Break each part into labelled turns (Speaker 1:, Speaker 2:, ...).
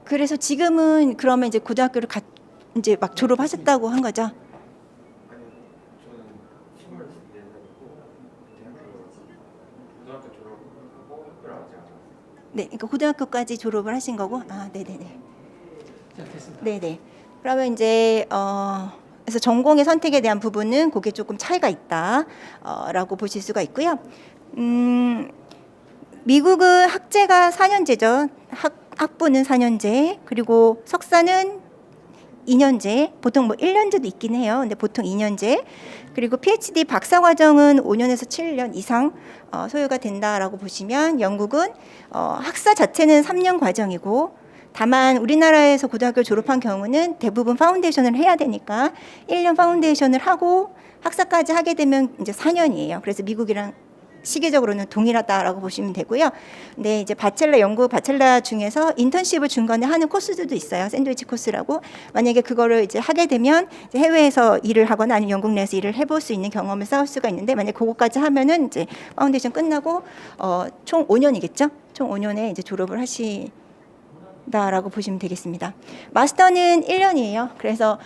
Speaker 1: 그래서 지금은 그러면 이제 고등학교를 이제 막 졸업하셨다고 한 거죠?
Speaker 2: 아니요, 저는 10월 내년이고 고등학교 졸업하고 학교를 아직 안 갔어요.
Speaker 1: 네, 그러니까 고등학교까지 졸업을 하신 거고, 아, 네네네.
Speaker 3: 자, 됐습니다.
Speaker 1: 네네. 그러면 이제 그래서 전공의 선택에 대한 부분은 그게 조금 차이가 있다, 라고 보실 수가 있고요. 미국은 학제가 4년제죠. 학부는 4년제, 그리고 석사는 2년제, 보통 뭐 1년제도 있긴 해요. 근데 보통 2년제. 그리고 PhD 박사 과정은 5년에서 7년 이상 소요가 된다라고 보시면, 영국은 학사 자체는 3년 과정이고, 다만 우리나라에서 고등학교 졸업한 경우는 대부분 파운데이션을 해야 되니까 1년 파운데이션을 하고 학사까지 하게 되면 이제 4년이에요. 그래서 미국이랑 시기적으로는 동일하다라고 보시면 되고요. 근데 이제 영국 바첼러 중에서 인턴십을 중간에 하는 코스들도 있어요. 샌드위치 코스라고. 만약에 그거를 이제 하게 되면 이제 해외에서 일을 하거나 아니면 영국 내에서 일을 해볼 수 있는 경험을 쌓을 수가 있는데, 만약 그거까지 하면은 이제 파운데이션 끝나고 총 5년이겠죠. 총 5년에 이제 졸업을 다라고 보시면 되겠습니다. 마스터는 1년이에요. 그래서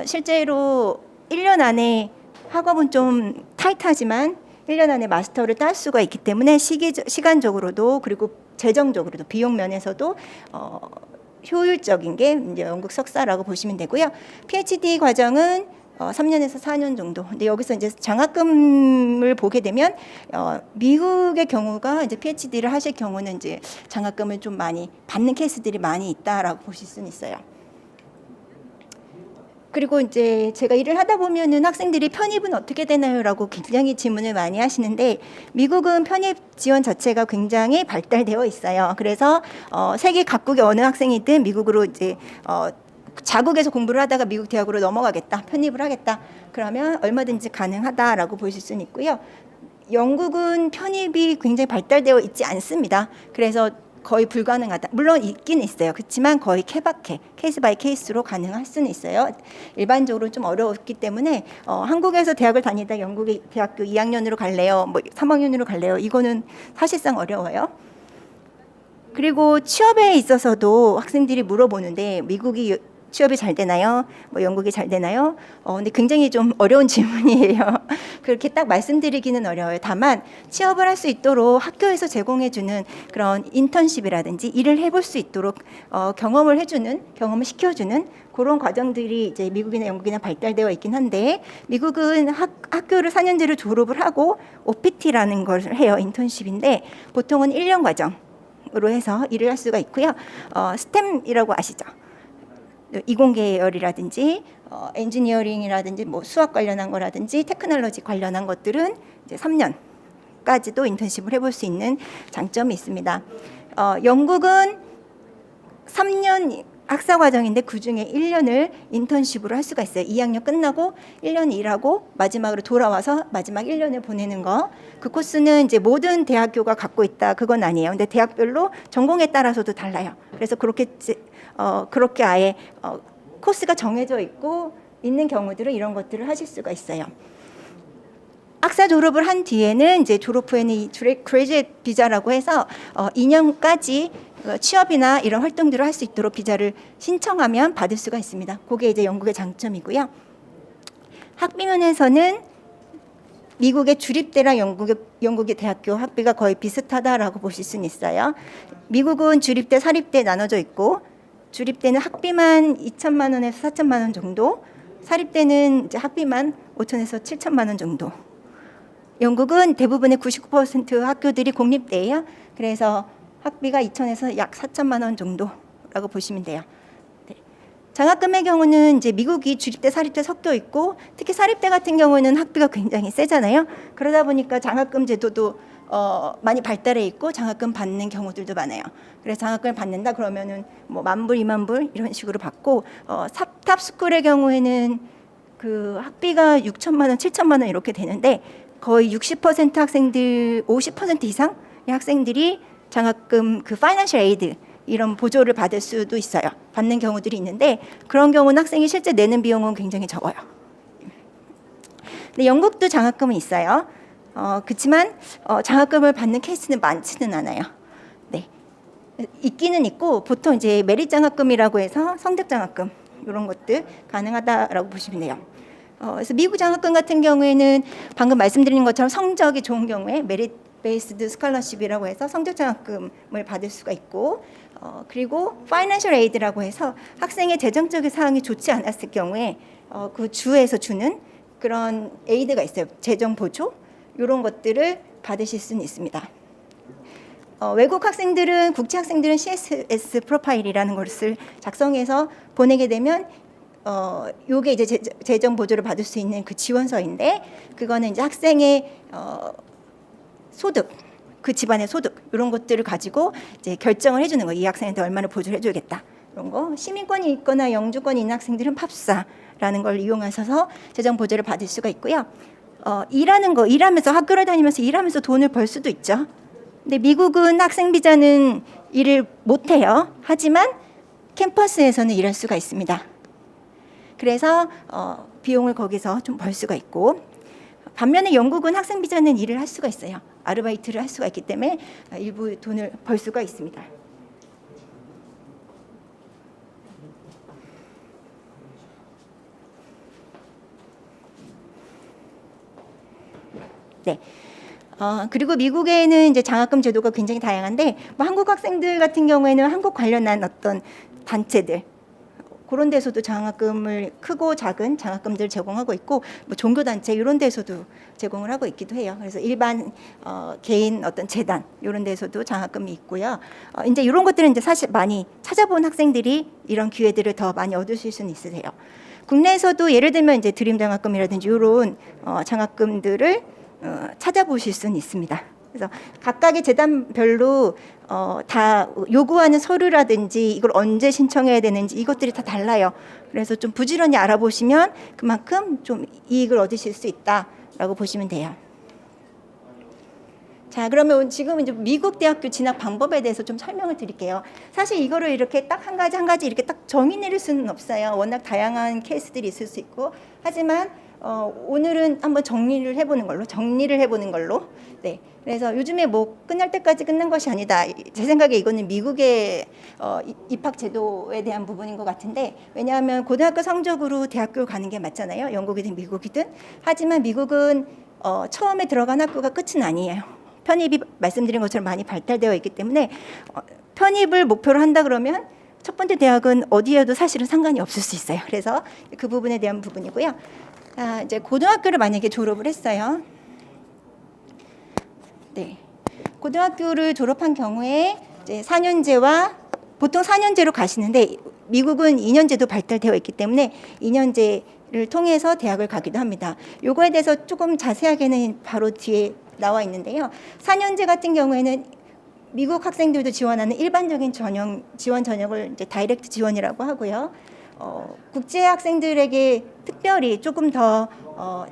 Speaker 1: 실제로 1년 안에 학업은 좀 타이트하지만 1년 안에 마스터를 딸 수가 있기 때문에 시간적으로도 그리고 재정적으로도 비용 면에서도 효율적인 게 이제 영국 석사라고 보시면 되고요. PhD 과정은 3년에서 4년 정도. 근데 여기서 이제 장학금을 보게 되면 미국의 경우가 이제 PhD를 하실 경우는 이제 장학금을 좀 많이 받는 케이스들이 많이 있다라고 보실 수는 있어요. 그리고 이제 제가 일을 하다 보면은 학생들이 편입은 어떻게 되나요라고 굉장히 질문을 많이 하시는데, 미국은 편입 지원 자체가 굉장히 발달되어 있어요. 그래서 세계 각국의 어느 학생이든 미국으로 이제 자국에서 공부를 하다가 미국 대학으로 넘어가겠다, 편입을 하겠다, 그러면 얼마든지 가능하다라고 보실 수는 있고요. 영국은 편입이 굉장히 발달되어 있지 않습니다. 그래서 거의 불가능하다. 물론 있긴 있어요. 그렇지만 거의 케바케, 케이스 바이 케이스로 가능할 수는 있어요. 일반적으로 좀 어려웠기 때문에 한국에서 대학을 다니다 영국의 대학교 2학년으로 갈래요? 뭐 3학년으로 갈래요? 이거는 사실상 어려워요. 그리고 취업에 있어서도 학생들이 물어보는데, 미국이 취업이 잘 되나요? 뭐 영국이 잘 되나요? 근데 굉장히 좀 어려운 질문이에요. 그렇게 딱 말씀드리기는 어려워요. 다만 취업을 할 수 있도록 학교에서 제공해주는 그런 인턴십이라든지 일을 해볼 수 있도록 경험을 시켜주는 그런 과정들이 이제 미국이나 영국이나 발달되어 있긴 한데, 미국은 학교를 4년제로 졸업을 하고 OPT라는 걸 해요. 인턴십인데 보통은 1년 과정으로 해서 일을 할 수가 있고요. 스템이라고 아시죠? 이공계열이라든지 엔지니어링이라든지 뭐 수학 관련한 거라든지 테크놀로지 관련한 것들은 이제 3년까지도 인턴십을 해볼 수 있는 장점이 있습니다. 영국은 3년 학사 과정인데 그중에 1년을 인턴십으로 할 수가 있어요. 2학년 끝나고 1년 일하고 마지막으로 돌아와서 마지막 1년을 보내는 거. 그 코스는 이제 모든 대학교가 갖고 있다, 그건 아니에요. 근데 대학별로 전공에 따라서도 달라요. 그래서 그렇게 아예 코스가 정해져 있는 경우들은 이런 것들을 하실 수가 있어요. 학사 졸업을 한 뒤에는 이제 졸업 후에는 이 그레이주에이트 비자라고 해서 2년까지 취업이나 이런 활동들을 할 수 있도록 비자를 신청하면 받을 수가 있습니다. 그게 이제 영국의 장점이고요. 학비 면에서는 미국의 주립대랑 영국의 대학교 학비가 거의 비슷하다라고 보실 수는 있어요. 미국은 주립대, 사립대 나눠져 있고, 주립대는 학비만 2천만 원에서 4천만 원 정도, 사립대는 이제 학비만 5천에서 7천만 원 정도. 영국은 대부분의 99% 학교들이 공립대예요. 그래서 학비가 2천에서 약 4천만 원 정도라고 보시면 돼요. 네. 장학금의 경우는 이제 미국이 주립대, 사립대 섞여 있고, 특히 사립대 같은 경우는 학비가 굉장히 세잖아요. 그러다 보니까 장학금 제도도 많이 발달해 있고 장학금 받는 경우들도 많아요. 그래서 장학금을 받는다 그러면은 뭐 10,000불, 20,000불 이런 식으로 받고, 탑스쿨의 경우에는 그 학비가 6천만 원, 7천만 원 이렇게 되는데, 거의 60% 학생들, 50% 이상의 학생들이 장학금 그 파이낸셜 에이드 이런 보조를 받을 수도 있어요. 받는 경우들이 있는데, 그런 경우는 학생이 실제 내는 비용은 굉장히 적어요. 근데 영국도 장학금은 있어요. 그렇지만 장학금을 받는 케이스는 많지는 않아요. 네. 있기는 있고 보통 이제 메릿 장학금이라고 해서 성적 장학금 이런 것들 가능하다라고 보시면 돼요. 그래서 미국 장학금 같은 경우에는 방금 말씀드린 것처럼 성적이 좋은 경우에 메릿 베이스드 스칼러십이라고 해서 성적 장학금을 받을 수가 있고 그리고 파이낸셜 에이드라고 해서 학생의 재정적인 상황이 좋지 않았을 경우에 그 주에서 주는 그런 에이드가 있어요. 재정 보조 이런 것들을 받으실 수는 있습니다. 외국 학생들은 국제 학생들은 CSS 프로파일이라는 것을 작성해서 보내게 되면 요게 이제 재정 보조를 받을 수 있는 그 지원서인데 그거는 이제 학생의 소득 그 집안의 소득 이런 것들을 가지고 이제 결정을 해주는 거예요. 이 학생한테 얼마나 보조를 해줘야겠다 이런 거. 시민권이 있거나 영주권이 있는 학생들은 팝사라는 걸 이용하셔서 재정 보조를 받을 수가 있고요. 일하면서 학교를 다니면서 일하면서 돈을 벌 수도 있죠. 근데 미국은 학생 비자는 일을 못 해요. 하지만 캠퍼스에서는 일할 수가 있습니다. 그래서 비용을 거기서 좀 벌 수가 있고 반면에 영국은 학생 비자는 일을 할 수가 있어요. 아르바이트를 할 수가 있기 때문에 일부 돈을 벌 수가 있습니다. 네. 그리고 미국에는 이제 장학금 제도가 굉장히 다양한데 뭐 한국 학생들 같은 경우에는 한국 관련한 어떤 단체들 그런 데서도 장학금을 크고 작은 장학금들 제공하고 있고 뭐 종교 단체 이런 데서도 제공을 하고 있기도 해요. 그래서 일반 개인 어떤 재단 이런 데서도 장학금이 있고요. 이제 이런 것들은 이제 사실 많이 찾아본 학생들이 이런 기회들을 더 많이 얻으실 수는 있으세요. 국내에서도 예를 들면 이제 드림 장학금이라든지 이런 장학금들을 찾아보실 수는 있습니다. 그래서 각각의 재단별로 다 요구하는 서류라든지 이걸 언제 신청해야 되는지 이것들이 다 달라요. 그래서 좀 부지런히 알아보시면 그만큼 좀 이익을 얻으실 수 있다라고 보시면 돼요. 자, 그러면 지금 이제 미국 대학교 진학 방법에 대해서 좀 설명을 드릴게요. 사실 이거를 이렇게 딱 한 가지 이렇게 딱 정의 내릴 수는 없어요. 워낙 다양한 케이스들이 있을 수 있고 하지만 오늘은 한번 정리를 해보는 걸로. 네. 그래서 요즘에 뭐 끝날 때까지 끝난 것이 아니다. 제 생각에 이거는 미국의 입학 제도에 대한 부분인 것 같은데 왜냐하면 고등학교 성적으로 대학교를 가는 게 맞잖아요. 영국이든 미국이든. 하지만 미국은 처음에 들어간 학교가 끝은 아니에요. 편입이 말씀드린 것처럼 많이 발달되어 있기 때문에 편입을 목표로 한다 그러면 첫 번째 대학은 어디에도 사실은 상관이 없을 수 있어요. 그래서 그 부분에 대한 부분이고요. 이제 고등학교를 만약에 졸업을 했어요. 네. 고등학교를 졸업한 경우에 이제 4년제와 보통 4년제로 가시는데 미국은 2년제도 발달되어 있기 때문에 2년제를 통해서 대학을 가기도 합니다. 요거에 대해서 조금 자세하게는 바로 뒤에 나와 있는데요. 4년제 같은 경우에는 미국 학생들도 지원하는 일반적인 지원 전형을 이제 다이렉트 지원이라고 하고요. 국제 학생들에게 특별히 조금 더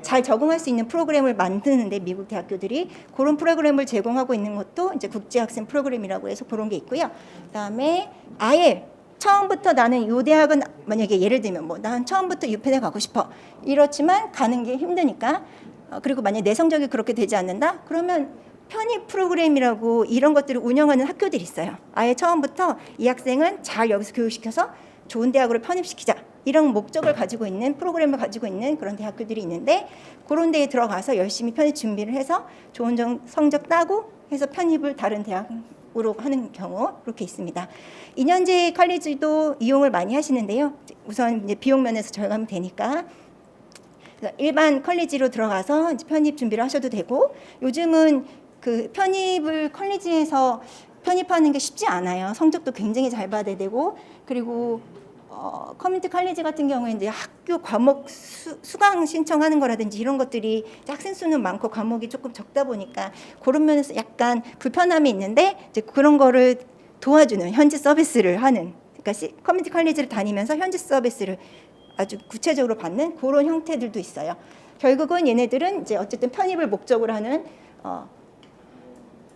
Speaker 1: 잘 적응할 수 있는 프로그램을 만드는데 미국 대학교들이 그런 프로그램을 제공하고 있는 것도 이제 국제 학생 프로그램이라고 해서 그런 게 있고요. 그다음에 아예 처음부터 나는 이 대학은 만약에 예를 들면 뭐 난 처음부터 유펜에 가고 싶어 이렇지만 가는 게 힘드니까 그리고 만약 내 성적이 그렇게 되지 않는다 그러면 편입 프로그램이라고 이런 것들을 운영하는 학교들이 있어요. 아예 처음부터 이 학생은 잘 여기서 교육시켜서 좋은 대학으로 편입시키자 이런 목적을 가지고 있는 프로그램을 가지고 있는 그런 대학교들이 있는데 그런 데에 들어가서 열심히 편입 준비를 해서 좋은 성적 따고 해서 편입을 다른 대학으로 하는 경우 그렇게 있습니다. 2년제 컬리지도 이용을 많이 하시는데요. 우선 이제 비용 면에서 절감이 되니까 일반 컬리지로 들어가서 이제 편입 준비를 하셔도 되고 요즘은 그 편입을 컬리지에서 편입하는 게 쉽지 않아요. 성적도 굉장히 잘 받아야 되고 그리고 커뮤니티 컬리지 같은 경우에 이제 학교 과목 수강 신청하는 거라든지 이런 것들이 학생 수는 많고 과목이 조금 적다 보니까 그런 면에서 약간 불편함이 있는데 이제 그런 거를 도와주는 현지 서비스를 하는 그러니까 커뮤니티 컬리지를 다니면서 현지 서비스를 아주 구체적으로 받는 그런 형태들도 있어요. 결국은 얘네들은 이제 어쨌든 편입을 목적으로 하는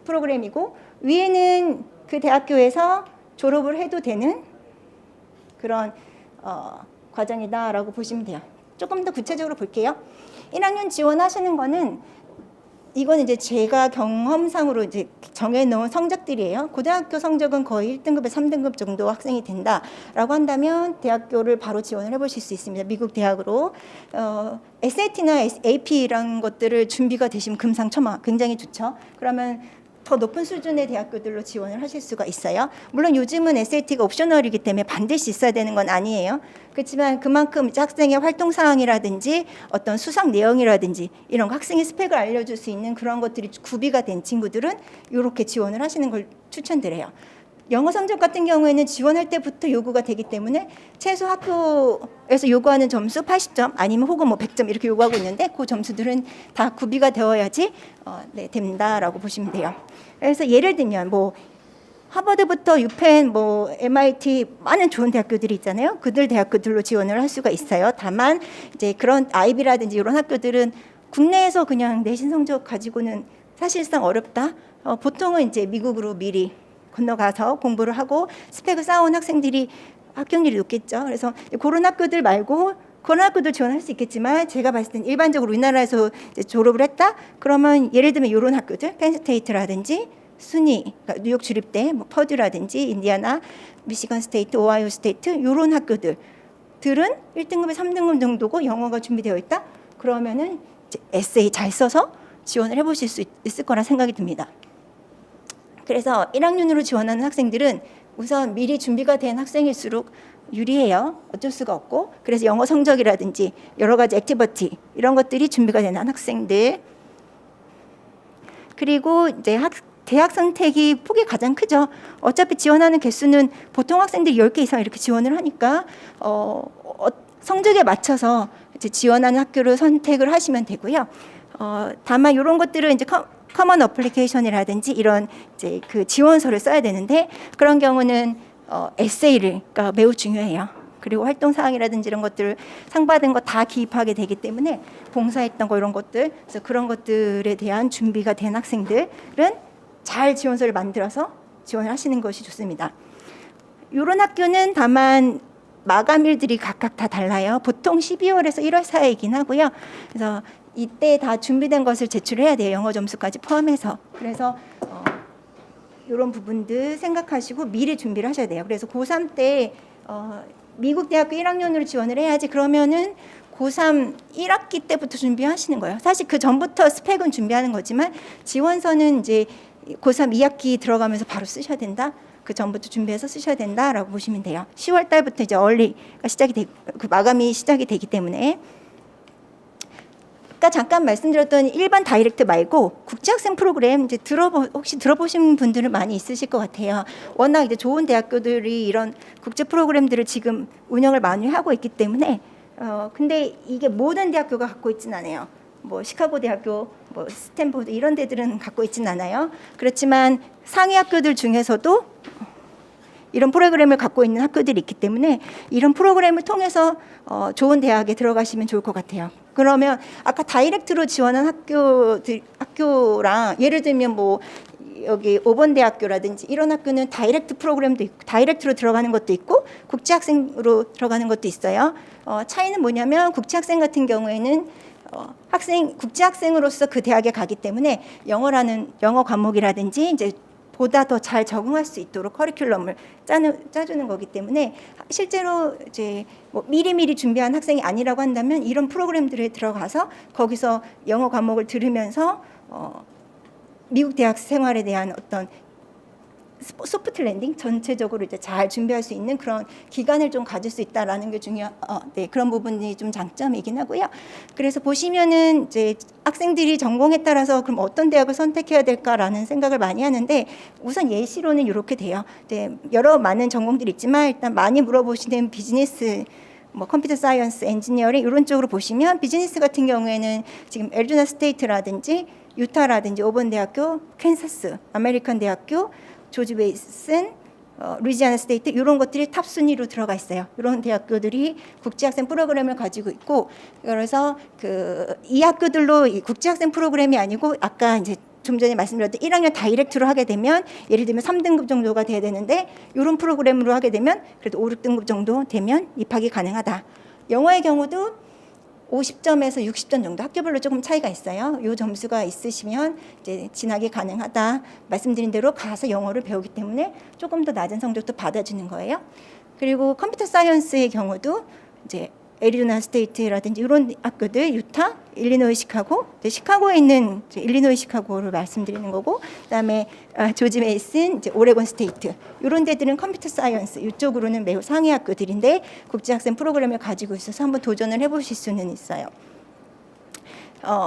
Speaker 1: 프로그램이고 위에는 그 대학교에서 졸업을 해도 되는 그런 과정이다라고 보시면 돼요. 조금 더 구체적으로 볼게요. 1학년 지원하시는 거는 이건 이제 제가 경험상으로 이제 정해놓은 성적들이에요. 고등학교 성적은 거의 1등급에 3등급 정도 학생이 된다라고 한다면 대학교를 바로 지원을 해보실 수 있습니다. 미국 대학으로. SAT나 AP 이런 것들을 준비가 되시면 금상첨화 굉장히 좋죠. 그러면 더 높은 수준의 대학교들로 지원을 하실 수가 있어요. 물론 요즘은 SAT가 옵셔널이기 때문에 반드시 있어야 되는 건 아니에요. 그렇지만 그만큼 학생의 활동 사항이라든지 어떤 수상 내용이라든지 이런 거 학생의 스펙을 알려줄 수 있는 그런 것들이 구비가 된 친구들은 이렇게 지원을 하시는 걸 추천드려요. 영어 성적 같은 경우에는 지원할 때부터 요구가 되기 때문에 최소 학교에서 요구하는 점수 80점 아니면 혹은 뭐 100점 이렇게 요구하고 있는데 그 점수들은 다 구비가 되어야지 네, 된다라고 보시면 돼요. 그래서 예를 들면 뭐 하버드부터 유펜, 뭐 MIT 많은 좋은 대학교들이 있잖아요. 그들 대학교들로 지원을 할 수가 있어요. 다만 이제 그런 아이비라든지 이런 학교들은 국내에서 그냥 내신 성적 가지고는 사실상 어렵다. 보통은 이제 미국으로 미리 건너가서 공부를 하고 스펙을 쌓아온 학생들이 합격률이 높겠죠. 그래서 그런 학교들 말고 그런 학교들 지원할 수 있겠지만 제가 봤을 땐 일반적으로 우리나라에서 이제 졸업을 했다? 그러면 예를 들면 이런 학교들, 펜스테이트라든지 순위, 그러니까 뉴욕 주립대, 뭐 퍼듀라든지 인디아나, 미시건 스테이트, 오하이오 스테이트 이런 학교들은 1등급에 3등급 정도고 영어가 준비되어 있다? 그러면은 이제 에세이 잘 써서 지원을 해보실 수 있을 거라 생각이 듭니다. 그래서 1학년으로 지원하는 학생들은 우선 미리 준비가 된 학생일수록 유리해요. 어쩔 수가 없고. 그래서 영어 성적이라든지 여러 가지 액티비티 이런 것들이 준비가 되는 학생들. 그리고 이제 대학 선택이 폭이 가장 크죠. 어차피 지원하는 개수는 보통 학생들이 10개 이상 이렇게 지원을 하니까 성적에 맞춰서 이제 지원하는 학교를 선택을 하시면 되고요. 다만 이런 것들은 이제 커먼 어플리케이션이라든지 이런 이제 그 지원서를 써야 되는데 그런 경우는 에세이가 매우 중요해요. 그리고 활동 사항이라든지 이런 것들 상 받은 거 다 기입하게 되기 때문에 봉사했던 거 이런 것들 그래서 그런 것들에 대한 준비가 된 학생들은 잘 지원서를 만들어서 지원을 하시는 것이 좋습니다. 이런 학교는 다만 마감일들이 각각 다 달라요. 보통 12월에서 1월 사이이긴 하고요. 그래서 이때 다 준비된 것을 제출해야 돼요. 영어 점수까지 포함해서. 그래서 이런 부분들 생각하시고 미리 준비를 하셔야 돼요. 그래서 고3 때 미국 대학교 1학년으로 지원을 해야지 그러면은 고3 1학기 때부터 준비하시는 거예요. 사실 그 전부터 스펙은 준비하는 거지만 지원서는 이제 고3 2학기 들어가면서 바로 쓰셔야 된다. 그 전부터 준비해서 쓰셔야 된다라고 보시면 돼요. 10월 달부터 이제 얼리가 그 마감이 시작이 되기 때문에. 아까 잠깐 말씀드렸던 일반 다이렉트 말고 국제학생 프로그램 이제 혹시 들어보신 분들은 많이 있으실 것 같아요. 워낙 이제 좋은 대학교들이 이런 국제 프로그램들을 지금 운영을 많이 하고 있기 때문에 근데 이게 모든 대학교가 갖고 있진 않아요. 뭐 시카고 대학교, 뭐 스탠포드 이런 데들은 갖고 있진 않아요. 그렇지만 상위 학교들 중에서도 이런 프로그램을 갖고 있는 학교들이 있기 때문에 이런 프로그램을 통해서 좋은 대학에 들어가시면 좋을 것 같아요. 그러면 아까 다이렉트로 지원한 학교랑 예를 들면 뭐 여기 5번 대학교라든지 이런 학교는 다이렉트 프로그램도 있고 다이렉트로 들어가는 것도 있고 국제학생으로 들어가는 것도 있어요. 차이는 뭐냐면 국제학생 같은 경우에는 국제학생으로서 그 대학에 가기 때문에 영어 과목이라든지 이제 보다 더 잘 적응할 수 있도록 커리큘럼을 짜주는 거기 때문에 실제로 이제 뭐 미리미리 준비한 학생이 아니라고 한다면 이런 프로그램들에 들어가서 거기서 영어 과목을 들으면서 미국 대학 생활에 대한 어떤 소프트 랜딩 전체적으로 이제 잘 준비할 수 있는 그런 기간을 좀 가질 수 있다라는 게 네, 그런 부분이 좀 장점이긴 하고요. 그래서 보시면은 이제 학생들이 전공에 따라서 그럼 어떤 대학을 선택해야 될까라는 생각을 많이 하는데 우선 예시로는 이렇게 돼요. 네, 여러 많은 전공들이 있지만 일단 많이 물어보시는 비즈니스 뭐 컴퓨터 사이언스, 엔지니어링 이런 쪽으로 보시면 비즈니스 같은 경우에는 지금 애리조나 스테이트라든지 유타라든지 오번 대학교, 캔사스, 아메리칸 대학교, 조지 베이슨, 루이지아나 스테이트 이런 것들이 탑 순위로 들어가 있어요. 이런 대학교들이 국제학생 프로그램을 가지고 있고 그래서 이 학교들로 이 국제학생 프로그램이 아니고 아까 이제 좀 전에 말씀드렸던 1학년 다이렉트로 하게 되면 예를 들면 3등급 정도가 돼야 되는데 이런 프로그램으로 하게 되면 그래도 5, 6등급 정도 되면 입학이 가능하다. 영어의 경우도 50점에서 60점 정도 학교별로 조금 차이가 있어요. 이 점수가 있으시면 이제 진학이 가능하다. 말씀드린 대로 가서 영어를 배우기 때문에 조금 더 낮은 성적도 받아주는 거예요. 그리고 컴퓨터 사이언스의 경우도 이제 애리조나 스테이트라든지 이런 학교들, 유타, 일리노이 시카고, 시카고에 있는 일리노이 시카고를 말씀드리는 거고, 그다음에 조지 메이슨, 이제 오레곤 스테이트 이런 데들은 컴퓨터 사이언스 이쪽으로는 매우 상위 학교들인데 국제학생 프로그램을 가지고 있어서 한번 도전을 해보실 수는 있어요.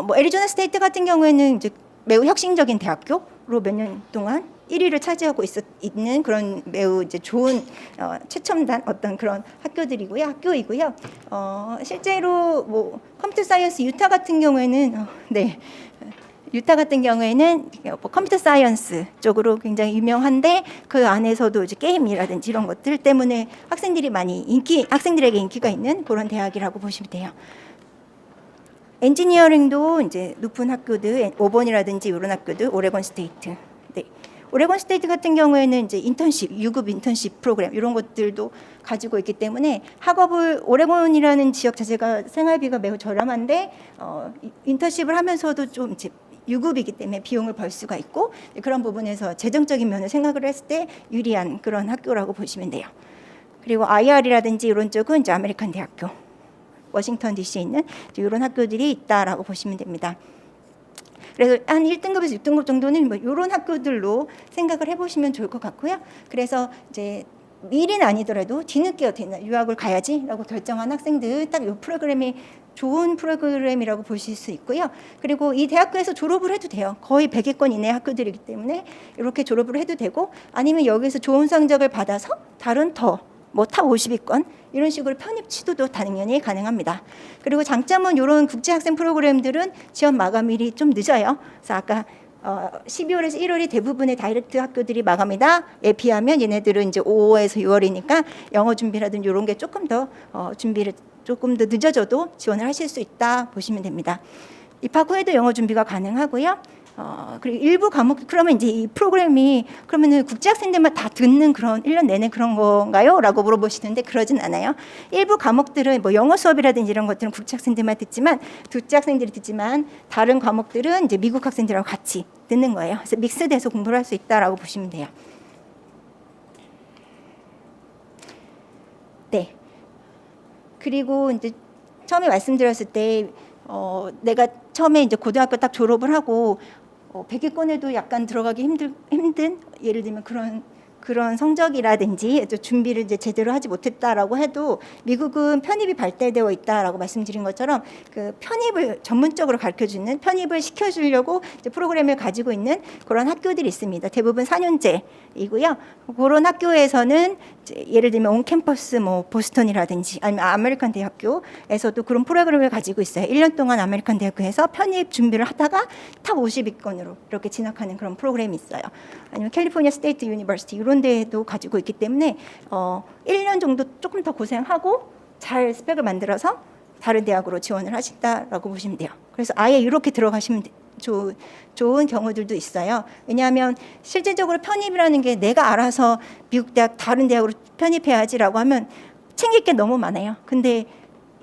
Speaker 1: 뭐 애리조나 스테이트 같은 경우에는 이제 매우 혁신적인 대학교로 몇 년 동안 1위를 차지하고 있는 그런 매우 이제 좋은 최첨단 어떤 그런 학교이고요. 실제로 뭐 컴퓨터 사이언스 유타 같은 경우에는 유타 같은 경우에는 뭐 컴퓨터 사이언스 쪽으로 굉장히 유명한데 그 안에서도 이제 게임이라든지 이런 것들 때문에 학생들에게 인기가 있는 그런 대학이라고 보시면 돼요. 엔지니어링도 이제 높은 학교들, 오번이라든지 이런 학교들, 오레곤 스테이트. 네. 오레곤 스테이트 같은 경우에는 이제 유급 인턴십 프로그램 이런 것들도 가지고 있기 때문에 학업을 오레곤이라는 지역 자체가 생활비가 매우 저렴한데 인턴십을 하면서도 좀 이제 유급이기 때문에 비용을 벌 수가 있고 그런 부분에서 재정적인 면을 생각을 했을 때 유리한 그런 학교라고 보시면 돼요. 그리고 IR이라든지 이런 쪽은 이제 아메리칸 대학교, 워싱턴 DC에 있는 이런 학교들이 있다라고 보시면 됩니다. 그래서 한 1등급에서 6등급 정도는 뭐 이런 학교들로 생각을 해보시면 좋을 것 같고요. 그래서 이제 미리는 아니더라도 뒤늦게 어떻게 유학을 가야지라고 결정한 학생들 딱 이 프로그램이 좋은 프로그램이라고 보실 수 있고요. 그리고 이 대학교에서 졸업을 해도 돼요. 거의 100위권 이내 학교들이기 때문에 이렇게 졸업을 해도 되고 아니면 여기서 좋은 성적을 받아서 다른 뭐 탑 50위권 이런 식으로 편입 시도도 당연히 가능합니다. 그리고 장점은 이런 국제학생 프로그램들은 지원 마감일이 좀 늦어요. 그래서 아까 12월에서 1월이 대부분의 다이렉트 학교들이 마감이다에 비하면 얘네들은 이제 5월에서 6월이니까 영어 준비라든지 이런 게 조금 더 준비를 조금 더 늦어져도 지원을 하실 수 있다 보시면 됩니다. 입학 후에도 영어 준비가 가능하고요. 그리고 일부 과목 그러면 이제 이 프로그램이 그러면은 국제학생들만 다 듣는 그런 1년 내내 그런 건가요? 라고 물어보시는데 그러진 않아요. 일부 과목들은 뭐 영어 수업이라든지 이런 것들은 국제학생들만 국제학생들이 듣지만 다른 과목들은 이제 미국 학생들하고 같이 듣는 거예요. 그래서 믹스돼서 공부를 할 수 있다라고 보시면 돼요. 네. 그리고 이제 처음에 말씀드렸을 때 내가 처음에 이제 고등학교 딱 졸업을 하고 100위권에도 약간 들어가기 힘든 예를 들면 그런 성적이라든지 준비를 이제 제대로 하지 못했다라고 해도 미국은 편입이 발달되어 있다라고 말씀드린 것처럼 그 편입을 전문적으로 가르쳐주는 편입을 시켜주려고 이제 프로그램을 가지고 있는 그런 학교들이 있습니다. 대부분 4년제이고요. 그런 학교에서는 이제 예를 들면 온캠퍼스 뭐 보스턴이라든지 아니면 아메리칸 대학교에서도 그런 프로그램을 가지고 있어요. 1년 동안 아메리칸 대학교에서 편입 준비를 하다가 탑 50위권으로 이렇게 진학하는 그런 프로그램이 있어요. 아니면 캘리포니아 스테이트 유니버시티 이런 데도 가지고 있기 때문에 1년 정도 조금 더 고생하고 잘 스펙을 만들어서 다른 대학으로 지원을 하신다라고 보시면 돼요. 그래서 아예 이렇게 들어가시면 좋은 경우들도 있어요. 왜냐하면 실질적으로 편입이라는 게 내가 알아서 미국 대학 다른 대학으로 편입해야지라고 하면 챙길 게 너무 많아요. 근데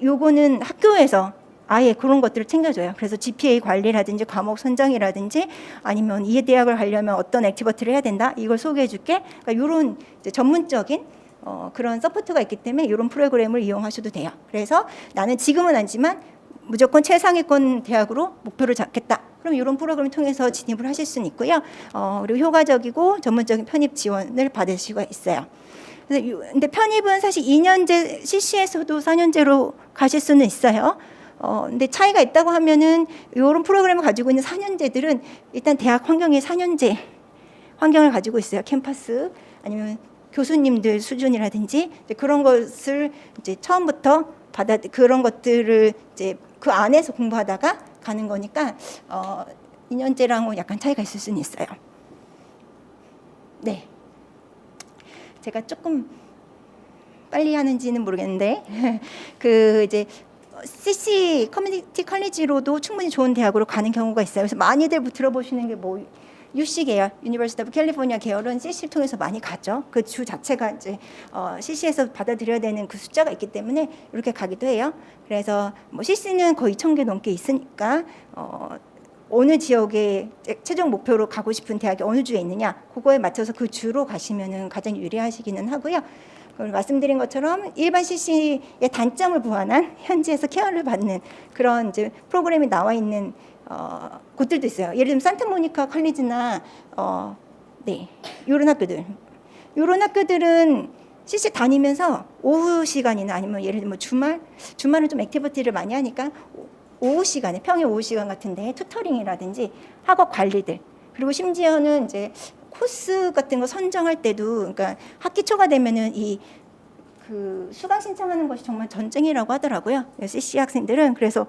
Speaker 1: 요거는 학교에서 아예 그런 것들을 챙겨줘요. 그래서 GPA 관리라든지 과목 선정이라든지 아니면 이 대학을 가려면 어떤 액티비티를 해야 된다. 이걸 소개해 줄게. 그러니까 이런 전문적인 그런 서포트가 있기 때문에 이런 프로그램을 이용하셔도 돼요. 그래서 나는 지금은 아니지만 무조건 최상위권 대학으로 목표를 잡겠다. 그럼 이런 프로그램을 통해서 진입을 하실 수는 있고요. 그리고 효과적이고 전문적인 편입 지원을 받을 수가 있어요. 근데 편입은 사실 2년제 CC에서도 4년제로 가실 수는 있어요. 근데 차이가 있다고 하면은 이런 프로그램을 가지고 있는 4년제들은 일단 대학 환경이 4년제 환경을 가지고 있어요. 캠퍼스 아니면 교수님들 수준이라든지 그런 것을 이제 처음부터 그런 것들을 이제 그 안에서 공부하다가 가는 거니까 2년제랑은 약간 차이가 있을 수는 있어요. 네. 제가 조금 빨리 하는지는 모르겠는데 그 이제 CC 커뮤니티 컬리지로도 충분히 좋은 대학으로 가는 경우가 있어요. 그래서 많이들 들어보시는 게 뭐 UC 계열, University of California 계열은 CC를 통해서 많이 가죠. 그 주 자체가 이제 CC에서 받아들여야 되는 그 숫자가 있기 때문에 이렇게 가기도 해요. 그래서 뭐 CC는 거의 2,000개 넘게 있으니까 어느 지역에 최종 목표로 가고 싶은 대학이 어느 주에 있느냐, 그거에 맞춰서 그 주로 가시면은 가장 유리하시기는 하고요. 말씀드린 것처럼 일반 CC의 단점을 보완한 현지에서 케어를 받는 그런 이제 프로그램이 나와 있는 곳들도 있어요. 예를 들면 산타모니카 컬리지나 이런 학교들. 이런 학교들은 CC 다니면서 오후 시간이나 아니면 예를 들면 주말은 좀 액티비티를 많이 하니까 오후 시간에 평일 오후 시간 같은데 튜터링이라든지 학업 관리들, 그리고 심지어는 이제 코스 같은 거 선정할 때도, 그러니까 학기 초가 되면은 그 수강 신청하는 것이 정말 전쟁이라고 하더라고요. CC 학생들은. 그래서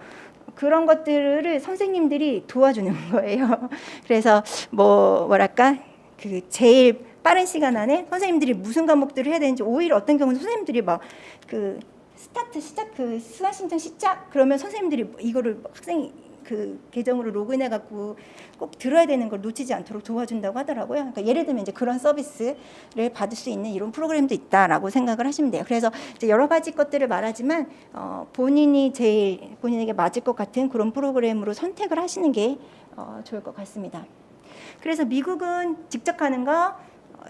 Speaker 1: 그런 것들을 선생님들이 도와주는 거예요. 그래서 뭐랄까 그 제일 빠른 시간 안에 선생님들이 무슨 과목들을 해야 되는지, 오히려 어떤 경우는 선생님들이 막 그 그 수강 신청 시작 그러면 선생님들이 이거를 학생이 그 계정으로 로그인해 갖고 꼭 들어야 되는 걸 놓치지 않도록 도와준다고 하더라고요. 그러니까 예를 들면 이제 그런 서비스를 받을 수 있는 이런 프로그램도 있다라고 생각을 하시면 돼요. 그래서 이제 여러 가지 것들을 말하지만 본인이 제일 본인에게 맞을 것 같은 그런 프로그램으로 선택을 하시는 게 좋을 것 같습니다. 그래서 미국은 직접 가는 거,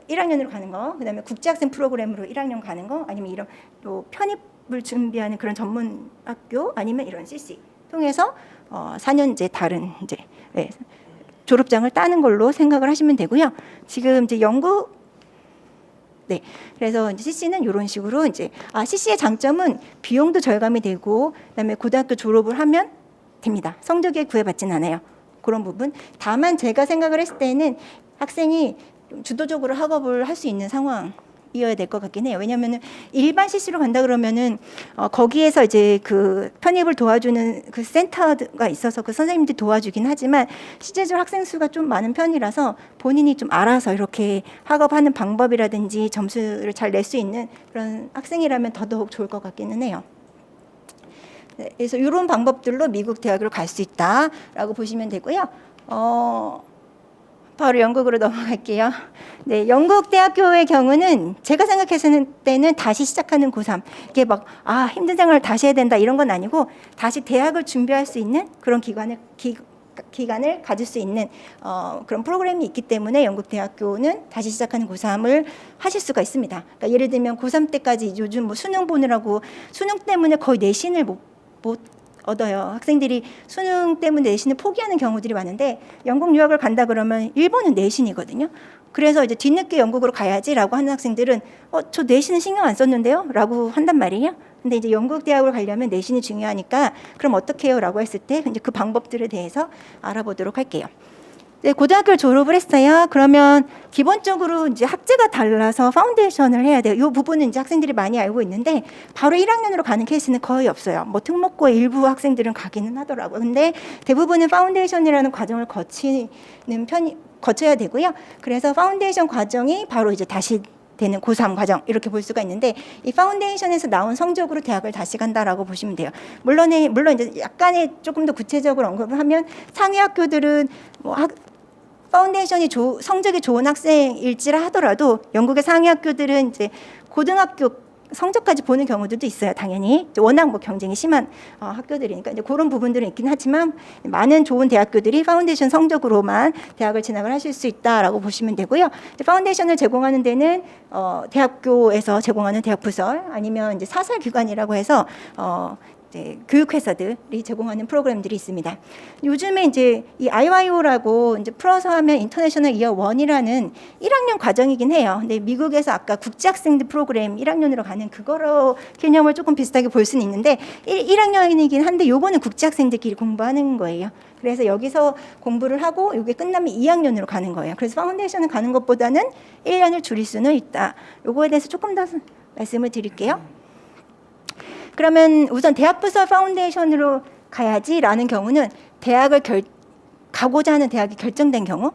Speaker 1: 1학년으로 가는 거, 그다음에 국제학생 프로그램으로 1학년 가는 거, 아니면 이런 또 편입을 준비하는 그런 전문 학교, 아니면 이런 CC 통해서 4년제 다른 이제 졸업장을 따는 걸로 생각을 하시면 되고요. 지금 이제 영국 그래서 이제 CC는 이런 식으로 이제 CC의 장점은 비용도 절감이 되고, 그다음에 고등학교 졸업을 하면 됩니다. 성적에 구애받진 않아요. 그런 부분. 다만 제가 생각을 했을 때는 학생이 주도적으로 학업을 할 수 있는 상황이어야 될 것 같긴 해요. 왜냐하면은 일반 CC로 간다 그러면은 거기에서 이제 그 편입을 도와주는 그 센터가 있어서 그 선생님들이 도와주긴 하지만 실제적으로 학생 수가 좀 많은 편이라서 본인이 좀 알아서 이렇게 학업하는 방법이라든지 점수를 잘 낼 수 있는 그런 학생이라면 더더욱 좋을 것 같기는 해요. 그래서 이런 방법들로 미국 대학으로 갈 수 있다라고 보시면 되고요. 바로 영국으로 넘어갈게요. 영국 대학교의 경우는 제가 생각했을 때는 다시 시작하는 고3. 이게 막 힘든 생활을 다시 해야 된다 이런 건 아니고, 다시 대학을 준비할 수 있는 그런 기간을 가질 수 있는 그런 프로그램이 있기 때문에 영국 대학교는 다시 시작하는 고3을 하실 수가 있습니다. 그러니까 예를 들면 고3 때까지 요즘 뭐 수능 보느라고 수능 때문에 거의 내신을 못 얻어요. 학생들이 수능 때문에 내신을 포기하는 경우들이 많은데, 영국 유학을 간다 그러면 일본은 내신이거든요. 그래서 이제 뒤늦게 영국으로 가야지라고 하는 학생들은 저 내신은 신경 안 썼는데요? 라고 한단 말이에요. 근데 이제 영국 대학으로 가려면 내신이 중요하니까 그럼 어떻게 해요? 라고 했을 때 이제 그 방법들에 대해서 알아보도록 할게요. 고등학교를 졸업을 했어요. 그러면 기본적으로 이제 학제가 달라서 파운데이션을 해야 돼요. 이 부분은 이제 학생들이 많이 알고 있는데 바로 1학년으로 가는 케이스는 거의 없어요. 뭐 특목고 일부 학생들은 가기는 하더라고요. 근데 대부분은 파운데이션이라는 과정을 거쳐야 되고요. 그래서 파운데이션 과정이 바로 이제 다시 되는 고3 과정, 이렇게 볼 수가 있는데, 이 파운데이션에서 나온 성적으로 대학을 다시 간다라고 보시면 돼요. 물론 이제 약간의 조금 더 구체적으로 언급을 하면, 상위 학교들은 뭐 파운데이션이 성적이 좋은 학생일지라 하더라도 영국의 상위 학교들은 이제 고등학교 성적까지 보는 경우들도 있어요. 당연히 워낙 뭐 경쟁이 심한 학교들이니까 이제 그런 부분들은 있긴 하지만, 많은 좋은 대학교들이 파운데이션 성적으로만 대학을 진학을 하실 수 있다라고 보시면 되고요. 파운데이션을 제공하는 데는 대학교에서 제공하는 대학 부설, 아니면 이제 사설 기관이라고 해서 이제 교육회사들이 제공하는 프로그램들이 있습니다. 요즘에 이제 이 IYO라고 이제 풀어서 하면 인터내셔널 이어 1이라는 1학년 과정이긴 해요. 근데 미국에서 아까 국제학생들 프로그램 1학년으로 가는 그거로 개념을 조금 비슷하게 볼 수는 있는데, 1학년이긴 한데 요거는 국제학생들끼리 공부하는 거예요. 그래서 여기서 공부를 하고 이게 끝나면 2학년으로 가는 거예요. 그래서 파운데이션을 가는 것보다는 1년을 줄일 수는 있다. 요거에 대해서 조금 더 말씀을 드릴게요. 그러면 우선 대학 부설 파운데이션으로 가야지라는 경우는, 대학을 가고자 하는 대학이 결정된 경우,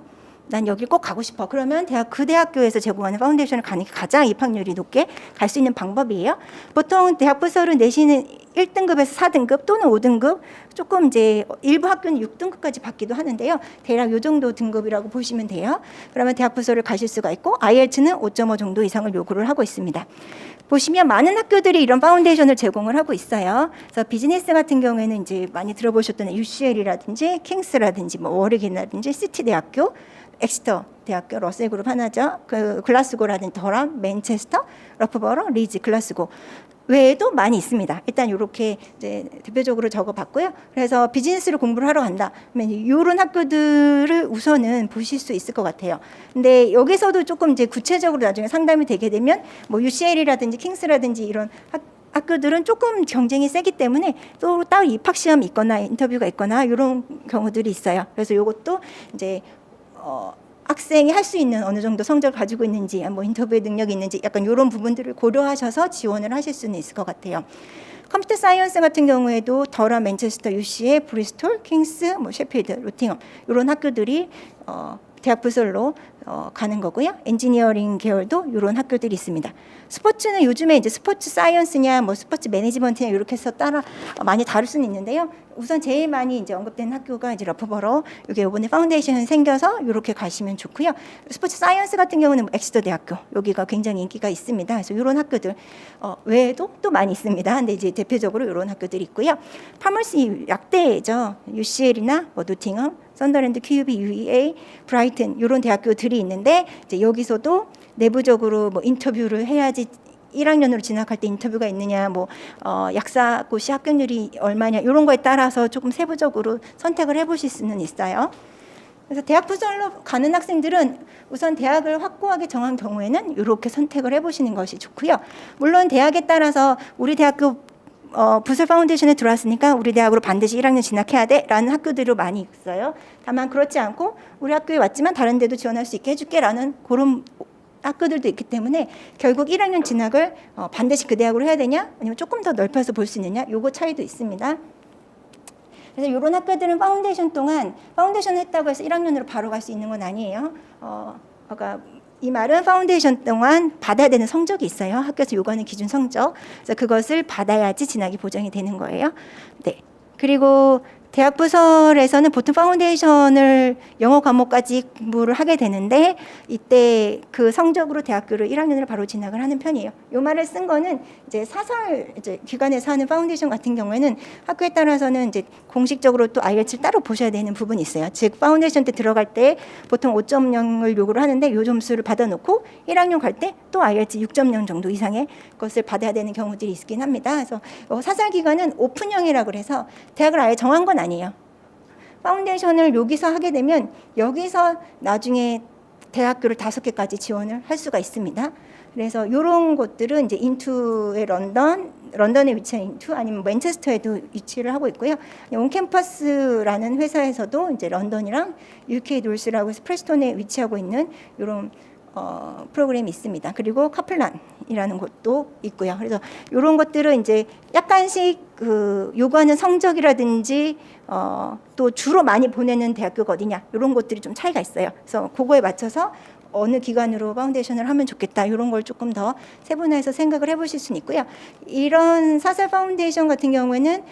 Speaker 1: 난 여기 꼭 가고 싶어. 그러면 그 대학교에서 제공하는 파운데이션을 가는 게 가장 입학률이 높게 갈 수 있는 방법이에요. 보통 대학 부설은 내신은 1등급에서 4등급 또는 5등급, 조금 이제 일부 학교는 6등급까지 받기도 하는데요. 대략 요 정도 등급이라고 보시면 돼요. 그러면 대학 부서를 가실 수가 있고 IELTS는 5.5 정도 이상을 요구를 하고 있습니다. 보시면 많은 학교들이 이런 파운데이션을 제공을 하고 있어요. 그래서 비즈니스 같은 경우에는 이제 많이 들어보셨던 UCL이라든지 킹스라든지 뭐 워릭이라든지 시티대학교, 엑스터 대학교, 러셀그룹 하나죠. 그 글라스고라든지 더람, 맨체스터, 러프버러, 리즈, 글라스고 외에도 많이 있습니다. 일단 이렇게 이제 대표적으로 적어봤고요. 그래서 비즈니스를 공부를 하러 간다. 그러면 이런 학교들을 우선은 보실 수 있을 것 같아요. 근데 여기서도 조금 이제 구체적으로 나중에 상담이 되게 되면 뭐 UCL이라든지 킹스라든지 이런 학교들은 조금 경쟁이 세기 때문에 또 따로 입학 시험이 있거나 인터뷰가 있거나 이런 경우들이 있어요. 그래서 이것도 이제 학생이 할 수 있는 어느 정도 성적을 가지고 있는지, 뭐 인터뷰의 능력이 있는지 약간 이런 부분들을 고려하셔서 지원을 하실 수는 있을 것 같아요. 컴퓨터 사이언스 같은 경우에도 더럼, 맨체스터, UCL, 브리스톨, 킹스, 뭐 셰필드, 로팅엄 이런 학교들이 대학 부설로 가는 거고요. 엔지니어링 계열도 이런 학교들이 있습니다. 스포츠는 요즘에 이제 스포츠 사이언스냐, 뭐 스포츠 매니지먼트냐 이렇게 해서 따라 많이 다를 수는 있는데요. 우선 제일 많이 이제 언급되는 학교가 이제 러프버러, 이게 이번에 파운데이션이 생겨서 이렇게 가시면 좋고요. 스포츠 사이언스 같은 경우는 엑스터 대학교, 여기가 굉장히 인기가 있습니다. 그래서 이런 학교들 외에도 또 많이 있습니다. 근데 이제 대표적으로 이런 학교들이 있고요. 파머시 약대죠. UCL이나 뭐 노팅엄, 썬더랜드, QUB, UEA, 브라이튼 이런 대학교들이 있는데 이제 여기서도 내부적으로 뭐 인터뷰를 해야지 1학년으로 진학할 때 인터뷰가 있느냐, 뭐 약사고시 합격률이 얼마냐 이런 거에 따라서 조금 세부적으로 선택을 해보실 수는 있어요. 그래서 대학 부설로 가는 학생들은 우선 대학을 확고하게 정한 경우에는 이렇게 선택을 해보시는 것이 좋고요. 물론 대학에 따라서 우리 대학교 부설 파운데이션에 들어왔으니까 우리 대학으로 반드시 1학년 진학해야 돼라는 학교들도 많이 있어요. 다만 그렇지 않고 우리 학교에 왔지만 다른 데도 지원할 수 있게 해줄게라는 그런 학교들도 있기 때문에 결국 1학년 진학을 반드시 그 대학으로 해야 되냐 아니면 조금 더 넓혀서 볼 수 있느냐 요거 차이도 있습니다. 그래서 이런 학교들은 파운데이션 동안 파운데이션을 했다고 해서 1학년으로 바로 갈 수 있는 건 아니에요. 그러니까 이 말은 파운데이션 동안 받아야 되는 성적이 있어요. 학교에서 요구하는 기준 성적. 그래서 그것을 받아야지 진학이 보장이 되는 거예요. 네. 그리고 대학 부설에서는 보통 파운데이션을 영어 과목까지 공부를 하게 되는데 이때 그 성적으로 대학교를 1학년으로 바로 진학을 하는 편이에요. 이 말을 쓴 거는 이제 사설 이제 기관에서 하는 파운데이션 같은 경우에는 학교에 따라서는 이제 공식적으로 또 IELTS를 따로 보셔야 되는 부분이 있어요. 즉 파운데이션 때 들어갈 때 보통 5.0을 요구를 하는데 이 점수를 받아놓고 1학년 갈 때 또 IELTS 6.0 정도 이상의 것을 받아야 되는 경우들이 있긴 합니다. 그래서 사설 기관은 오픈형이라고 그래서 대학을 아예 정한 건 아니에요. 파운데이션을 여기서 하게 되면 여기서 나중에 대학교를 5개까지 지원을 할 수가 있습니다. 그래서 이런 곳들은 이제 인투의 런던에 위치한 인투 아니면 맨체스터에도 위치를 하고 있고요. 온캠퍼스라는 회사에서도 이제 런던이랑 UK 놀스라고 해서 프레스톤에 위치하고 있는 이런 프로그램이 있습니다. 그리고 카플란이라는 곳도 있고요. 그래서 이런 것들은 이제 약간씩 그 요구하는 성적이라든지 또 주로 많이 보내는 대학교가 어디냐 이런 것들이 좀 차이가 있어요. 그래서 그거에 맞춰서 어느 기관으로 파운데이션을 하면 좋겠다 이런 걸 조금 더 세분화해서 생각을 해보실 수는 있고요. 이런 사설 파운데이션 같은 경우에는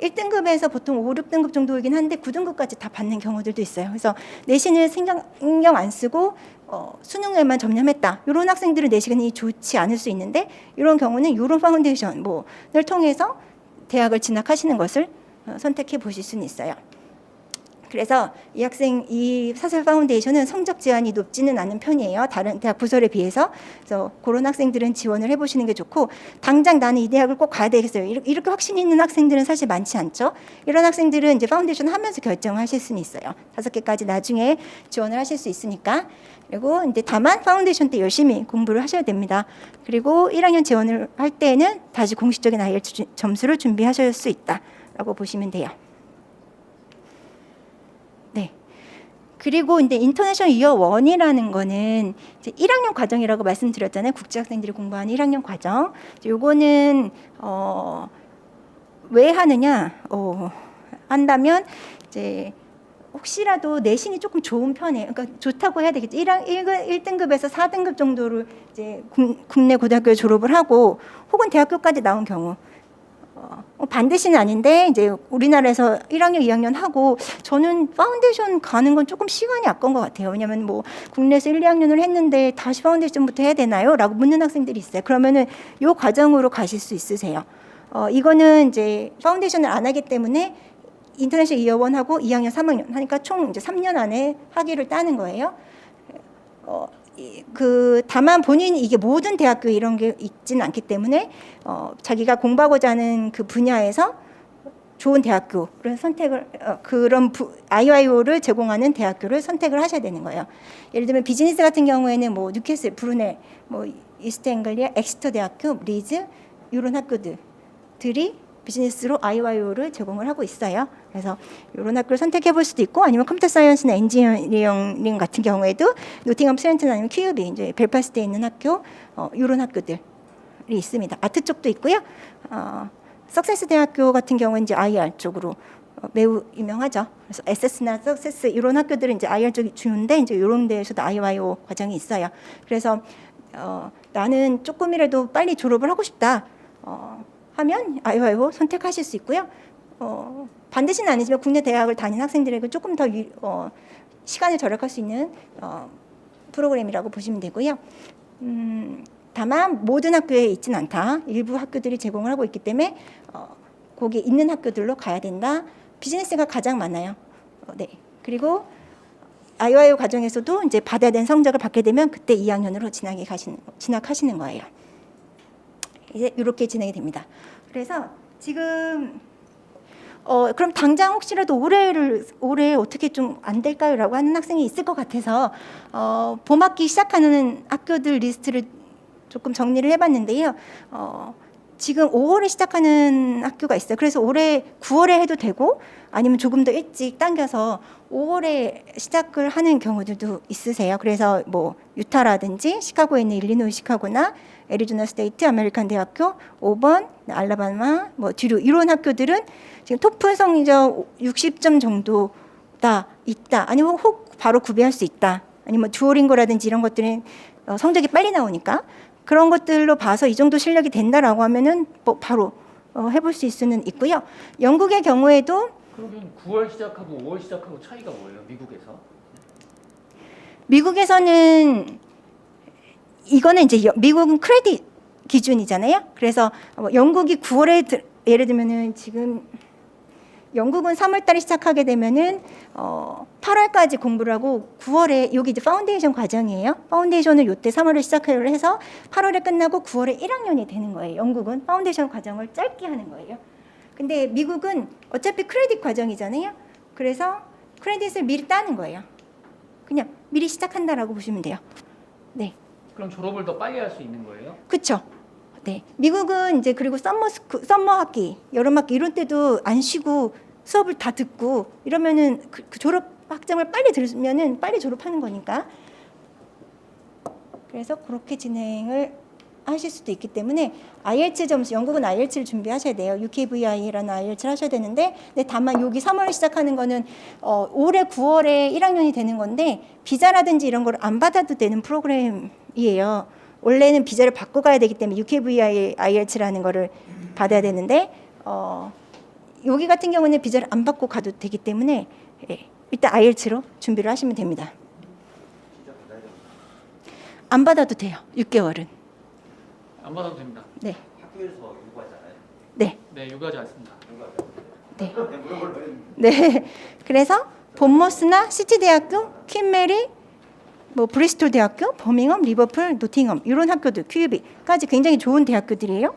Speaker 1: 1등급에서 보통 5, 6등급 정도이긴 한데 9등급까지 다 받는 경우들도 있어요. 그래서 내신을 신경 안 쓰고 수능에만 전념했다. 이런 학생들은 내신이 좋지 않을 수 있는데 이런 경우는 이런 파운데이션을 통해서 대학을 진학하시는 것을 선택해 보실 수는 있어요. 그래서 이 사설 파운데이션은 성적 제한이 높지는 않은 편이에요. 다른 대학 부설에 비해서. 그래서 그런 학생들은 지원을 해보시는 게 좋고 당장 나는 이 대학을 꼭 가야 되겠어요. 이렇게 확신이 있는 학생들은 사실 많지 않죠. 이런 학생들은 이제 파운데이션 하면서 결정하실 수는 있어요. 5개까지 나중에 지원을 하실 수 있으니까. 그리고 이제 다만 파운데이션 때 열심히 공부를 하셔야 됩니다. 그리고 1학년 지원을 할 때는 다시 공식적인 IELTS 점수를 준비하실 수 있다라고 보시면 돼요. 네. 그리고 이제 인터내셔널 이어 1이라는 거는 이제 1학년 과정이라고 말씀드렸잖아요. 국제학생들이 공부하는 1학년 과정. 요거는 왜 하느냐? 한다면 이제 혹시라도 내신이 조금 좋은 편에, 그러니까 좋다고 해야 되겠죠. 1등급에서 4등급 정도를 이제 국내 고등학교 졸업을 하고 혹은 대학교까지 나온 경우 반드시는 아닌데 이제 우리나라에서 1학년, 2학년 하고 저는 파운데이션 가는 건 조금 시간이 아까운 것 같아요. 왜냐하면 뭐 국내에서 1, 2학년을 했는데 다시 파운데이션부터 해야 되나요? 라고 묻는 학생들이 있어요. 그러면은 요 과정으로 가실 수 있으세요. 이거는 이제 파운데이션을 안 하기 때문에 인터내셔널 이어원하고 2학년, 3학년 하니까 총 이제 3년 안에 학위를 따는 거예요. 다만 본인이 이게 모든 대학교에 이런 게 있지는 않기 때문에 자기가 공부하고자 하는 그 분야에서 좋은 대학교를 선택을 IYO를 제공하는 대학교를 선택을 하셔야 되는 거예요. 예를 들면 비즈니스 같은 경우에는 뭐 뉴캐슬, 브루넬, 뭐 이스트 앵글리아, 엑스터 대학교, 리즈 이런 학교들이 비즈니스로 IYO를 제공을 하고 있어요. 그래서 이런 학교를 선택해 볼 수도 있고 아니면 컴퓨터 사이언스나 엔지니어링 같은 경우에도 노팅엄 스트랜튼 아니면 QUB 이제 벨파스트에 있는 학교 이런 학교들이 있습니다. 아트 쪽도 있고요. 석세스 대학교 같은 경우는 이제 IR 쪽으로 매우 유명하죠. 그래서 SS나 석세스 이런 학교들은 이제 IR 쪽이 주는데 이제 이런 데에서도 IYO 과정이 있어요. 그래서 나는 조금이라도 빨리 졸업을 하고 싶다. 하면 IYO 선택하실 수 있고요. 반드시는 아니지만 국내 대학을 다닌 학생들에게 조금 더 시간을 절약할 수 있는 프로그램이라고 보시면 되고요. 다만 모든 학교에 있지는 않다. 일부 학교들이 제공을 하고 있기 때문에 거기 있는 학교들로 가야 된다. 비즈니스가 가장 많아요. 네. 그리고 IYO 과정에서도 이제 받아야 되는 성적을 받게 되면 그때 2학년으로 진학하시는 거예요. 이제 이렇게 진행이 됩니다. 그래서 지금 그럼 당장 혹시라도 올해 어떻게 좀 안 될까요라고 하는 학생이 있을 것 같아서 봄학기 시작하는 학교들 리스트를 조금 정리를 해봤는데요. 지금 5월에 시작하는 학교가 있어요. 그래서 올해 9월에 해도 되고 아니면 조금 더 일찍 당겨서 5월에 시작을 하는 경우들도 있으세요. 그래서 뭐 유타라든지 시카고에 있는 일리노이 시카고나 애리조나 스테이트 아메리칸 대학교, 5번 알라바마, 뭐 듀류 이런 학교들은 지금 토플 성적 60점 정도다 있다. 아니면 혹 바로 구비할 수 있다. 아니면 듀오링고라든지 이런 것들은 성적이 빨리 나오니까 그런 것들로 봐서 이 정도 실력이 된다라고 하면은 뭐 바로 해볼 수 있을 수는 있고요. 영국의 경우에도
Speaker 3: 그러면 9월 시작하고 5월 시작하고 차이가 뭐예요?
Speaker 1: 미국에서는 이거는 이제 미국은 크레딧 기준이잖아요. 그래서 영국이 9월에 예를 들면은 지금 영국은 3월 달에 시작하게 되면은 8월까지 공부를 하고 9월에 여기 이제 파운데이션 과정이에요. 파운데이션을 요때 3월에 시작을 해서 8월에 끝나고 9월에 1학년이 되는 거예요. 영국은 파운데이션 과정을 짧게 하는 거예요. 근데 미국은 어차피 크레딧 과정이잖아요. 그래서 크레딧을 미리 따는 거예요. 그냥 미리 시작한다라고 보시면 돼요. 네.
Speaker 3: 그럼 졸업을 더 빨리 할 수 있는 거예요?
Speaker 1: 그렇죠. 네. 미국은 이제 그리고 썸머 학기, 여름 학기 이런 때도 안 쉬고 수업을 다 듣고 이러면은 그 졸업 학점을 빨리 들으면은 빨리 졸업하는 거니까. 그래서 그렇게 진행을 하실 수도 있기 때문에 IELTS 점수, 영국은 IELTS를 준비하셔야 돼요. UKVI라는 IELTS를 하셔야 되는데, 근데 다만 여기 3월에 시작하는 거는 올해 9월에 1학년이 되는 건데 비자라든지 이런 걸 안 받아도 되는 프로그램이에요. 원래는 비자를 받고 가야 되기 때문에 UKVI IELTS라는 거를 받아야 되는데 여기 같은 경우는 비자를 안 받고 가도 되기 때문에 일단 IELTS로 준비를 하시면 됩니다. 안 받아도 돼요. 6개월은.
Speaker 3: 안 받아도 됩니다.
Speaker 1: 네.
Speaker 2: 학교에서 요구하잖아요.
Speaker 1: 네.
Speaker 3: 네, 요구하지 않습니다.
Speaker 1: 네. 네. 그래서 본머스나 시티 대학교, 퀸메리, 뭐 브리스톨 대학교, 버밍엄, 리버풀, 노팅엄 이런 학교들, QUB까지 굉장히 좋은 대학교들이에요.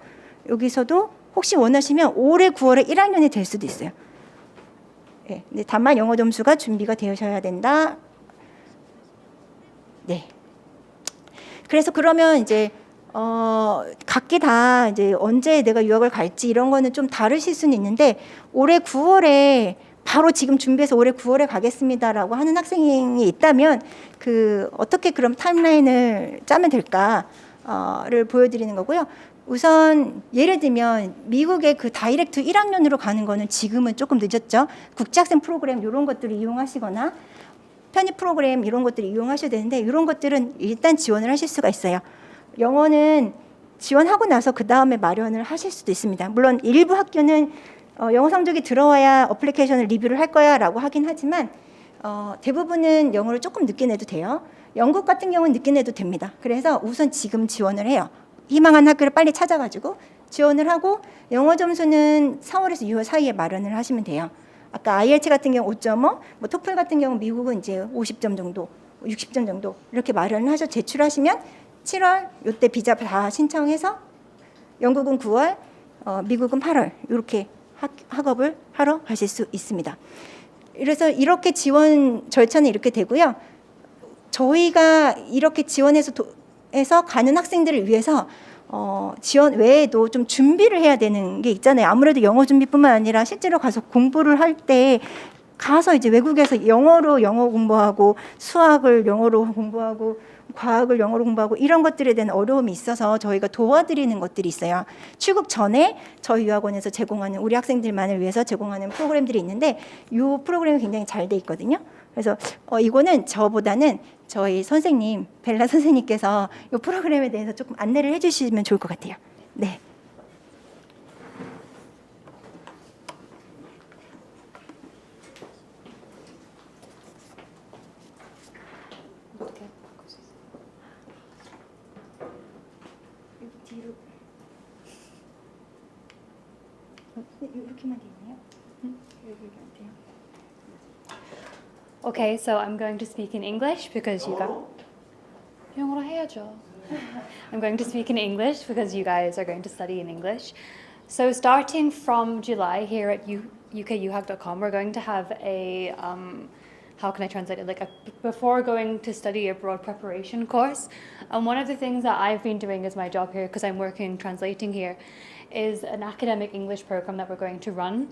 Speaker 1: 여기서도 혹시 원하시면 올해 9월에 1학년이 될 수도 있어요. 네. 근데 다만 영어 점수가 준비가 되셔야 된다. 네. 그래서 그러면 이제 각기 다 이제 언제 내가 유학을 갈지 이런 거는 좀 다르실 수는 있는데 올해 9월에 바로 지금 준비해서 올해 9월에 가겠습니다라고 하는 학생이 있다면 어떻게 그럼 타임라인을 짜면 될까를 보여드리는 거고요. 우선 예를 들면 미국의 그 다이렉트 1학년으로 가는 거는 지금은 조금 늦었죠. 국제학생 프로그램 이런 것들을 이용하시거나 편입 프로그램 이런 것들을 이용하셔야 되는데 이런 것들은 일단 지원을 하실 수가 있어요. 영어는 지원하고 나서 그 다음에 마련을 하실 수도 있습니다. 물론 일부 학교는 영어 성적이 들어와야 어플리케이션을 리뷰를 할 거야라고 하긴 하지만 대부분은 영어를 조금 늦게 내도 돼요. 영국 같은 경우는 늦게 내도 됩니다. 그래서 우선 지금 지원을 해요. 희망한 학교를 빨리 찾아가지고 지원을 하고 영어 점수는 4월에서 6월 사이에 마련을 하시면 돼요. 아까 IELTS 같은 경우 5.5, 뭐 토플 같은 경우 미국은 이제 50점 정도, 60점 정도 이렇게 마련을 하셔 제출하시면 7월 요때 비자 다 신청해서 영국은 9월, 미국은 8월 이렇게 학업을 하러 가실 수 있습니다. 그래서 이렇게 지원 절차는 이렇게 되고요. 저희가 이렇게 지원해서 해서 가는 학생들을 위해서 지원 외에도 좀 준비를 해야 되는 게 있잖아요. 아무래도 영어 준비뿐만 아니라 실제로 가서 공부를 할 때 가서 이제 외국에서 영어로 영어 공부하고 수학을 영어로 공부하고 과학을 영어로 공부하고 이런 것들에 대한 어려움이 있어서 저희가 도와드리는 것들이 있어요. 출국 전에 저희 유학원에서 제공하는 우리 학생들만을 위해서 제공하는 프로그램들이 있는데 이 프로그램이 굉장히 잘 돼 있거든요. 그래서 이거는 저보다는 저희 선생님 벨라 선생님께서 이 프로그램에 대해서 조금 안내를 해주시면 좋을 것 같아요. 네. 뒤로 이렇게만 돼 있네요. 여기 안 돼요.
Speaker 4: Okay, so I'm going to speak in English because you got. 영어로 해야죠. I'm going to speak in English because you guys are going to study in English. So starting from July here at UKUHAG.com, we're going to have a how can I translate it? Like a before going to study abroad preparation course. And one of the things that I've been doing as my job here, because I'm working translating here, is an academic English program that we're going to run.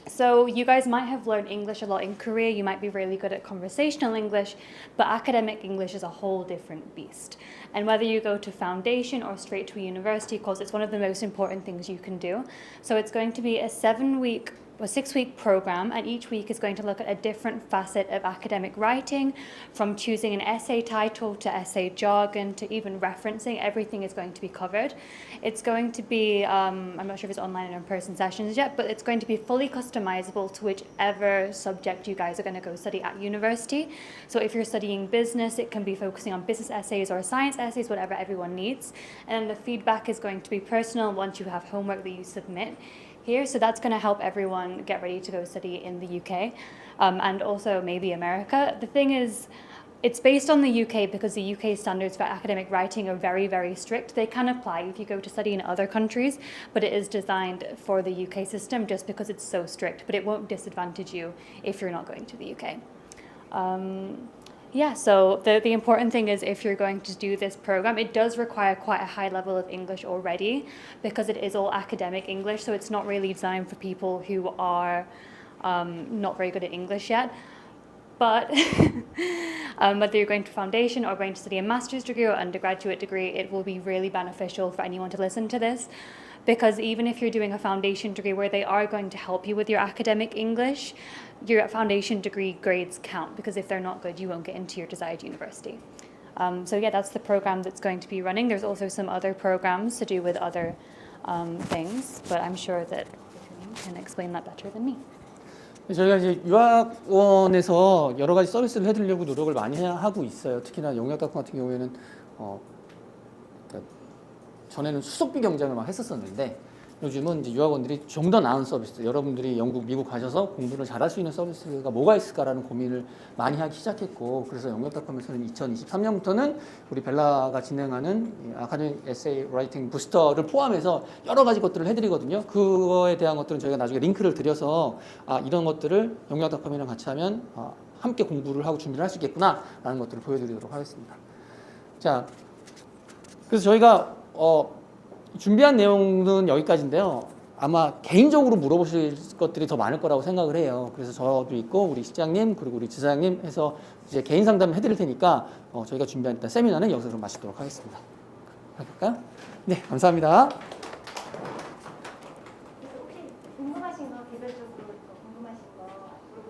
Speaker 4: So you guys might have learned English a lot in Korea, you might be really good at conversational English, but academic English is a whole different beast. And whether you go to foundation or straight to a university course, it's one of the most important things you can do. So it's going to be a 6-week program, and each week is going to look at a different facet of academic writing, from choosing an essay title to essay jargon to even referencing. Everything is going to be covered. It's going to be, I'm not sure if it's online or in-person sessions yet, but it's going to be fully customizable to whichever subject you guys are going to go study at university. So if you're studying business, it can be focusing on business essays or science essays, whatever everyone needs. And the feedback is going to be personal once you have homework that you submit here, so that's going to help everyone get ready to go study in the UK and also maybe America. The thing is, it's based on the UK because the UK standards for academic writing are very, very strict. They can apply if you go to study in other countries, but it is designed for the UK system just because it's so strict, but it won't disadvantage you if you're not going to the UK. Yeah, so the important thing is if you're going to do this program, it does require quite a high level of English already because it is all academic English, so it's not really designed for people who are not very good at English yet. But whether you're going to foundation or going to study a master's degree or undergraduate degree, it will be really beneficial for anyone to listen to this. Because even if you're doing a foundation degree where they are going to help you with your academic English, your foundation degree grades count, because if they're not good, you won't get into your desired university. So yeah, that's the program that's going to be running. There's also some other programs to do with other things, but I'm sure that you can explain that better than me.
Speaker 5: 저희가 이제 유학원에서 여러 가지 서비스를 해드리려고 노력을 많이 하고 있어요. 특히나 영유학닷컴 같은 경우에는 전에는 수속비 경쟁을 막 했었었는데 요즘은 이제 유학원들이 좀 더 나은 서비스, 여러분들이 영국, 미국 가셔서 공부를 잘할 수 있는 서비스가 뭐가 있을까라는 고민을 많이 하기 시작했고, 그래서 영유학닷컴에서는 2023년부터는 우리 벨라가 진행하는 아카데믹 에세이 라이팅 부스터를 포함해서 여러 가지 것들을 해드리거든요. 그거에 대한 것들은 저희가 나중에 링크를 드려서 이런 것들을 영유학닷컴이랑 같이 하면 함께 공부를 하고 준비를 할 수 있겠구나라는 것들을 보여드리도록 하겠습니다. 자, 그래서 저희가 준비한 내용은 여기까지인데요. 아마 개인적으로 물어보실 것들이 더 많을 거라고 생각을 해요. 그래서 저도 있고 우리 실장님 그리고 우리 지사장님 해서 이제 개인 상담을 해드릴 테니까 저희가 준비한 일단 세미나는 여기서 좀 마치도록 하겠습니다. 할까요? 네, 감사합니다.
Speaker 1: 혹시 궁금하신 거 개별적으로